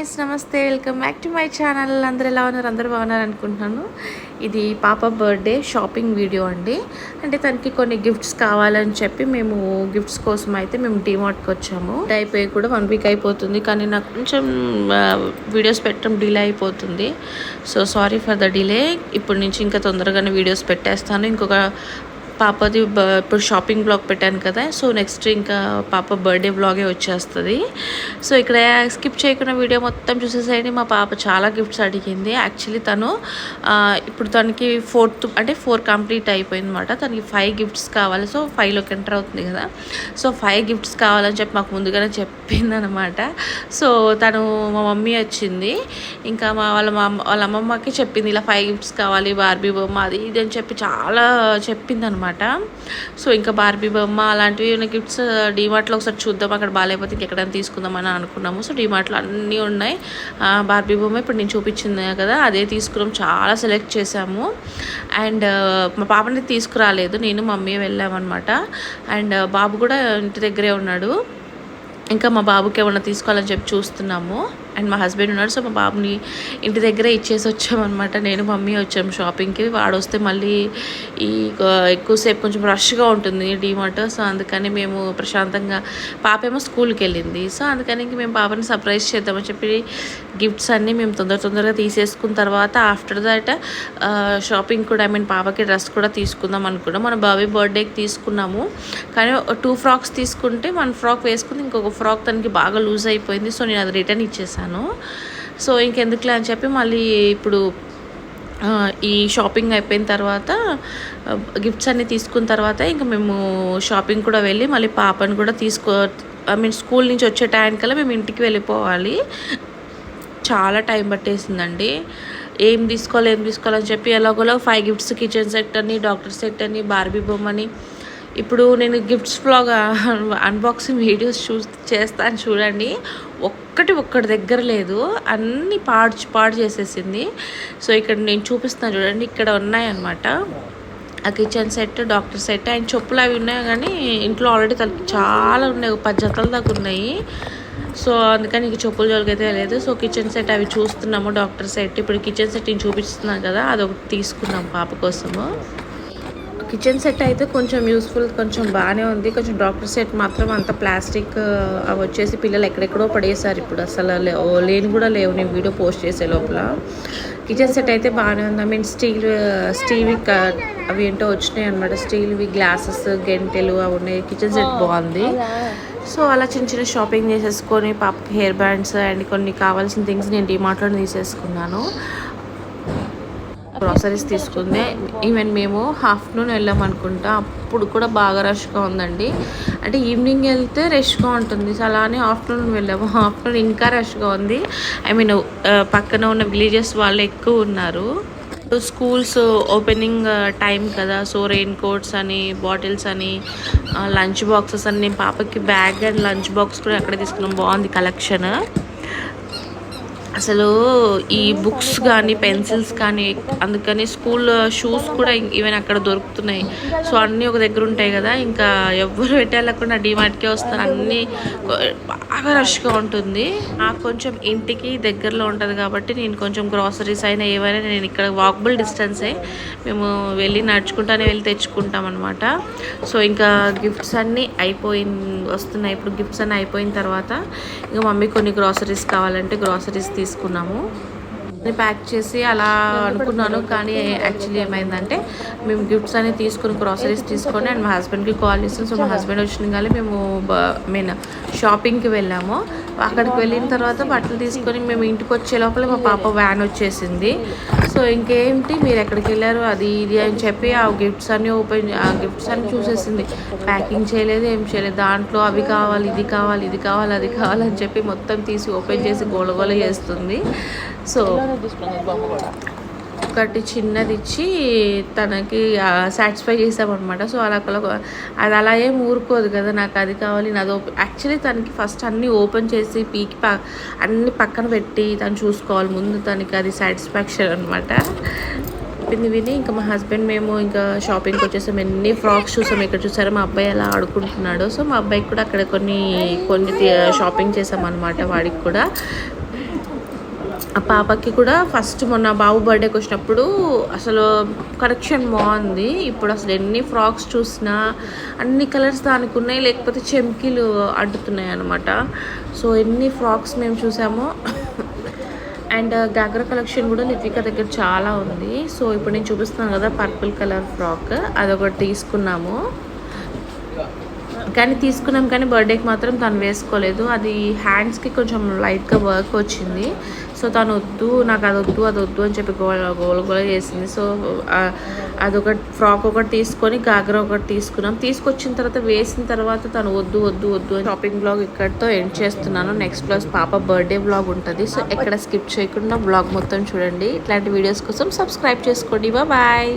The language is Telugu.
గాయ్స్, నమస్తే. Welcome back to my channel. అందరూ ఎలా ఉన్నారు? అందరూ బాగున్నారు అనుకుంటున్నాను. ఇది పాప బర్త్డే షాపింగ్ వీడియో అండి. అంటే తనకి కొన్ని గిఫ్ట్స్ కావాలని చెప్పి మేము గిఫ్ట్స్ కోసం అయితే మేము డీమార్ట్కి వచ్చాము. అయిపోయి కూడా 1 వీక్ అయిపోతుంది, కానీ నాకు కొంచెం వీడియోస్ పెట్టడం డిలే అయిపోతుంది. So sorry for the delay. ఇప్పటి నుంచి ఇంకా తొందరగానే వీడియోస్ పెట్టేస్తాను. ఇంకొక పాపది ఇప్పుడు షాపింగ్ బ్లాగ్ పెట్టాను కదా, సో నెక్స్ట్ ఇంకా పాప బర్త్డే బ్లాగే వచ్చేస్తుంది. సో ఇక్కడ స్కిప్ చేయకుండా వీడియో మొత్తం చూసేసేయండి. మా పాప చాలా గిఫ్ట్స్ అడిగింది. యాక్చువల్లీ తను ఇప్పుడు తనకి 4 కంప్లీట్ అయిపోయింది అనమాట. తనకి 5 గిఫ్ట్స్ కావాలి. సో 5లోకి ఎంటర్ అవుతుంది కదా. సో 5 గిఫ్ట్స్ కావాలని చెప్పి మాకు ముందుగానే చెప్పింది అనమాట. సో తను మా మమ్మీ వచ్చింది, ఇంకా వాళ్ళ అమ్మమ్మకి చెప్పింది ఇలా 5 గిఫ్ట్స్ కావాలి, బార్బీ బొమ్మ అది ఇది అని చెప్పి చాలా చెప్పింది అనమాట. సో ఇంకా బార్బీ బొమ్మ అలాంటివి ఉన్న గిఫ్ట్స్ డీమార్ట్లో ఒకసారి చూద్దాం, అక్కడ బాగాలేకపోతే ఇంకెక్కడైనా తీసుకుందామని అనుకున్నాము. సో డీమార్ట్లో అన్నీ ఉన్నాయి. బార్బీ బొమ్మ ఇప్పుడు నేను చూపించింది కదా, అదే తీసుకున్నాం. చాలా సెలెక్ట్ చేసాము. అండ్ మా పాపని తీసుకురాలేదు, నేను మమ్మీ వెళ్ళామన్నమాట. అండ్ బాబు కూడా ఇంటి దగ్గరే ఉన్నాడు. ఇంకా మా బాబుకి ఏమన్నా తీసుకోవాలని చెప్పి చూస్తున్నాము. అండ్ మా హస్బెండ్ ఉన్నాడు. సో మా బాబుని ఇంటి దగ్గరే ఇచ్చేసి వచ్చామన్నమాట. నేను మమ్మీ వచ్చాము షాపింగ్కి. వాడు వస్తే మళ్ళీ ఎక్కువసేపు కొంచెం రష్గా ఉంటుంది డీమార్ట్. సో అందుకని మేము ప్రశాంతంగా, పాప ఏమో స్కూల్కి వెళ్ళింది. సో అందుకని ఇంక మేము పాపని సర్ప్రైజ్ చేద్దామని చెప్పి గిఫ్ట్స్ అన్నీ మేము తొందరగా తీసేసుకున్న తర్వాత ఆఫ్టర్ దట్ షాపింగ్ కూడా పాపకి డ్రెస్ కూడా తీసుకుందాం అనుకున్నాం. మన బాబీ బర్త్డేకి తీసుకున్నాము, కానీ 2 ఫ్రాక్స్ తీసుకుంటే 1 ఫ్రాక్ వేసుకుని ఇంకొక ఫ్రాక్ తనకి బాగా లూజ్ అయిపోయింది. సో నేను అది రిటర్న్ ఇచ్చేసాను. సో ఇంకెందుకులే అని చెప్పి మళ్ళీ ఇప్పుడు ఈ షాపింగ్ అయిపోయిన తర్వాత గిఫ్ట్స్ అన్నీ తీసుకున్న తర్వాత ఇంకా మేము షాపింగ్ కూడా వెళ్ళి మళ్ళీ పాపను కూడా స్కూల్ నుంచి వచ్చే టైంకల్లా మేము ఇంటికి వెళ్ళిపోవాలి. చాలా టైం పట్టేసిందండి. ఏం తీసుకోవాలని చెప్పి ఎలాగోలా 5 గిఫ్ట్స్, కిచెన్ సెట్ అని, డాక్టర్ సెట్ అని, బార్బీ బొమ్మని. ఇప్పుడు నేను గిఫ్ట్స్ బ్లాగ్ అన్బాక్సింగ్ వీడియోస్ చేస్తాను చూడండి. ఒక్కటి దగ్గర లేదు, అన్నీ పాడు చేసేసింది. సో ఇక్కడ నేను చూపిస్తాను చూడండి, ఇక్కడ ఉన్నాయన్నమాట ఆ kitchen set, doctor set. And చెప్పులు అవి ఉన్నాయి, కానీ ఇంట్లో ఆల్రెడీ తనకి చాలా ఉన్నాయి, 10 జతల దాకా ఉన్నాయి. సో అందుకని ఇంక చెప్పుల జోలికి అయితే లేదు. సో కిచెన్ సెట్ అవి చూస్తున్నాము, డాక్టర్ సెట్. ఇప్పుడు కిచెన్ సెట్ నేను చూపిస్తున్నాను కదా, అదొకటి తీసుకున్నాం పాప కోసము. కిచెన్ సెట్ అయితే కొంచెం యూస్ఫుల్, కొంచెం బాగానే ఉంది. కొంచెం డాక్టర్ సెట్ మాత్రం అంత ప్లాస్టిక్ అవి వచ్చేసి పిల్లలు ఎక్కడెక్కడో పడేసారు. ఇప్పుడు అసలు లేని కూడా లేవు నేను వీడియో పోస్ట్ చేసే లోపల. కిచెన్ సెట్ అయితే బాగానే ఉంది. స్టీల్వి అవి ఏంటో వచ్చినాయి అనమాట. స్టీల్వి గ్లాసెస్, గెంటెలు అవి ఉన్నాయి. కిచెన్ సెట్ బాగుంది. సో అలా చిన్న షాపింగ్ చేసేసుకొని పాపకి హెయిర్ బ్యాండ్స్ అండ్ కొన్ని కావాల్సిన థింగ్స్ నేను డీమార్ట్లో తీసేసుకున్నాను. గ్రాసరీస్ తీసుకుంది. ఈవెన్ మేము ఆఫ్టర్నూన్ వెళ్ళాం అనుకుంటా, అప్పుడు కూడా బాగా రష్గా ఉందండి. అంటే ఈవినింగ్ వెళ్తే రష్గా ఉంటుంది, సో అలానే ఆఫ్టర్నూన్ వెళ్ళాము. ఆఫ్టర్నూన్ ఇంకా రష్గా ఉంది. పక్కన ఉన్న విలేజెస్ వాళ్ళు ఎక్కువ ఉన్నారు. స్కూల్స్ ఓపెనింగ్ టైం కదా, సో రెయిన్ కోట్స్ అని, బాటిల్స్ అని, లంచ్ బాక్సెస్ అని. పాపకి బ్యాగ్ అండ్ లంచ్ బాక్స్ కూడా అక్కడే తీసుకున్నాం. బాగుంది కలెక్షన్. అసలు ఈ బుక్స్ కానీ, పెన్సిల్స్ కానీ, అందుకని స్కూల్ షూస్ కూడా ఈవెన్ అక్కడ దొరుకుతున్నాయి. సో అన్నీ ఒక దగ్గర ఉంటాయి కదా, ఇంకా ఎవ్వరు పెట్టేళ్ళకుండా డీమార్ట్కే వస్తారు. అన్నీ బాగా రష్గా ఉంటుంది. నాకు కొంచెం ఇంటికి దగ్గరలో ఉంటుంది కాబట్టి నేను కొంచెం గ్రాసరీస్ అయినా ఏవైనా నేను ఇక్కడ వాకబుల్ డిస్టెన్సే, మేము వెళ్ళి నడుచుకుంటానే వెళ్ళి తెచ్చుకుంటాం అనమాట. సో ఇంకా గిఫ్ట్స్ అన్నీ వస్తున్నాయి. ఇప్పుడు గిఫ్ట్స్ అన్నీ అయిపోయిన తర్వాత ఇంకా మమ్మీ కొన్ని గ్రాసరీస్ కావాలంటే గ్రాసరీస్ తీసుకున్నాము. ప్యాక్ చేసి అలా అనుకున్నాను, కానీ యాక్చువల్లీ ఏమైందంటే మేము గిఫ్ట్స్ అన్ని తీసుకుని గ్రాసరీస్ తీసుకొని అండ్ మా హస్బెండ్కి కాల్ చేస్తాం. సో మా హస్బెండ్ వచ్చిన కానీ మేము షాపింగ్కి వెళ్ళాము. అక్కడికి వెళ్ళిన తర్వాత బట్టలు తీసుకొని మేము ఇంటికి వచ్చే లోపల మా పాప వ్యాన్ వచ్చేసింది. సో ఇంకేంటి మీరు ఎక్కడికి వెళ్ళారు అది ఇది అని చెప్పి ఆ గిఫ్ట్స్ అన్నీ చూసేసింది. ప్యాకింగ్ చేయలేదు, ఏం చేయలేదు. దాంట్లో అవి కావాలి, ఇది కావాలి, అది కావాలని చెప్పి మొత్తం తీసి ఓపెన్ చేసి గోలగోల చేస్తుంది. సో ఒకటి చిన్నది ఇచ్చి తనకి సాటిస్ఫై చేసామన్నమాట. సో అది అలా ఏం ఊరుకోదు కదా, నాకు అది కావాలి, నాది యాక్చువల్లీ తనకి ఫస్ట్ అన్నీ ఓపెన్ చేసి అన్ని పక్కన పెట్టి తను చూసుకోవాలి ముందు, తనకి అది సాటిస్ఫాక్షన్ అనమాట. విని ఇంకా మా హస్బెండ్ మేము ఇంకా షాపింగ్కి వచ్చేసాం. ఎన్ని ఫ్రాక్స్ చూసాం. ఇక్కడ చూసారా మా అబ్బాయి ఎలా ఆడుకుంటున్నాడు. సో మా అబ్బాయికి కూడా అక్కడ కొన్ని షాపింగ్ చేసాం అనమాట. వాడికి కూడా ఆ పాపకి కూడా ఫస్ట్ మొన్న బాబు బర్త్డేకి వచ్చినప్పుడు అసలు కలెక్షన్ బాగుంది. ఇప్పుడు అసలు ఎన్ని ఫ్రాక్స్ చూసినా అన్ని కలర్స్ దానికి ఉన్నాయి, లేకపోతే చెమ్కీలు అడ్డుతున్నాయి అనమాట. సో ఎన్ని ఫ్రాక్స్ మేము చూసామో. అండ్ గాగ్రా కలెక్షన్ కూడా లిత్విక దగ్గర చాలా ఉంది. సో ఇప్పుడు నేను చూపిస్తున్నాను కదా పర్పుల్ కలర్ ఫ్రాక్, అదొకటి తీసుకున్నాము. కానీ బర్త్డేకి మాత్రం తను వేసుకోలేదు. అది హ్యాండ్స్కి కొంచెం లైట్గా వర్క్ వచ్చింది. సో తను వద్దు, నాకు అది వద్దు అని చెప్పి గోల చేసింది. సో అదొకటి ఫ్రాక్ ఒకటి తీసుకొని గాగ్రా ఒకటి తీసుకొచ్చిన తర్వాత వేసిన తర్వాత తను వద్దు అని షాపింగ్ బ్లాగ్ ఇక్కడితో ఎండ్ చేస్తున్నాను. నెక్స్ట్ బ్లాగ్ పాప బర్త్డే బ్లాగ్ ఉంటుంది. సో ఎక్కడ స్కిప్ చేయకుండా బ్లాగ్ మొత్తం చూడండి. ఇట్లాంటి వీడియోస్ కోసం సబ్స్క్రైబ్ చేసుకోండి. బాయ్.